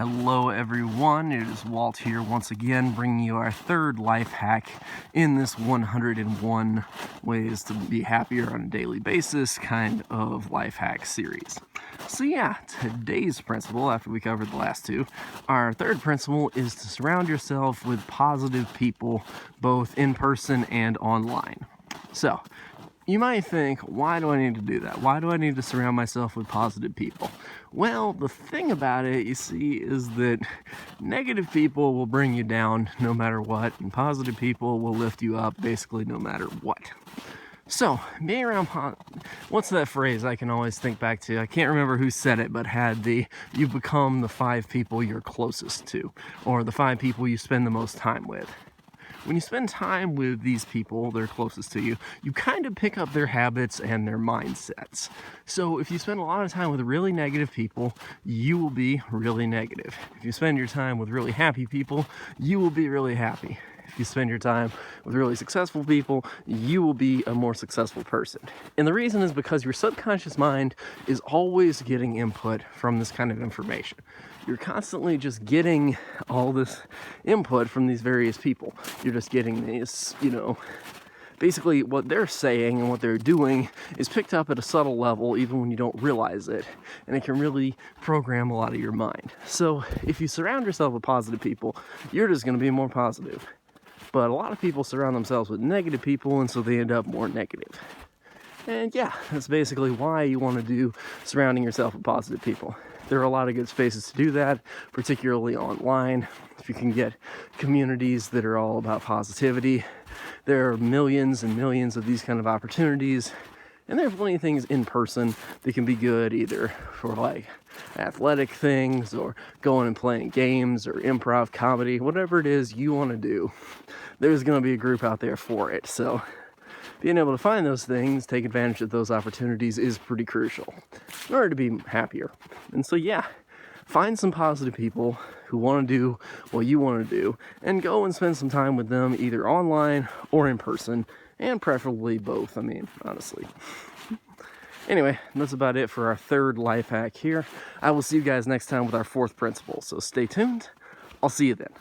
Hello everyone, it is Walt here once again bringing you our third life hack in this 101 ways to be happier on a daily basis kind of life hack series. So yeah, today's principle, after we covered the last two, our third principle is to surround yourself with positive people both in person and online. So, you might think, why do I need to do that? Why do I need to surround myself with positive people? Well, the thing about it, you see, is that negative people will bring you down no matter what, and positive people will lift you up basically no matter what. So, being around, what's that phrase I can always think back to? I can't remember who said it, but had you become the 5 people you're closest to, or the 5 people you spend the most time with. When you spend time with these people, they're closest to you, you kind of pick up their habits and their mindsets. So if you spend a lot of time with really negative people, you will be really negative. If you spend your time with really happy people, you will be really happy. If you spend your time with really successful people, you will be a more successful person. And the reason is because your subconscious mind is always getting input from this kind of information. You're constantly just getting all this input from these various people. You're just getting these, basically what they're saying and what they're doing is picked up at a subtle level even when you don't realize it, and it can really program a lot of your mind. So if you surround yourself with positive people, you're just going to be more positive. But a lot of people surround themselves with negative people, and so they end up more negative. And yeah, that's basically why you want to do surrounding yourself with positive people. There are a lot of good spaces to do that, particularly online. If you can get communities that are all about positivity, there are millions and millions of these kind of opportunities. And there are plenty of things in person that can be good, either for like athletic things or going and playing games or improv comedy, whatever it is you want to do. There's going to be a group out there for it. So being able to find those things, take advantage of those opportunities is pretty crucial in order to be happier. And so yeah, find some positive people who want to do what you want to do and go and spend some time with them either online or in person, and preferably both, honestly. Anyway, that's about it for our third life hack here. I will see you guys next time with our fourth principle, so stay tuned. I'll see you then.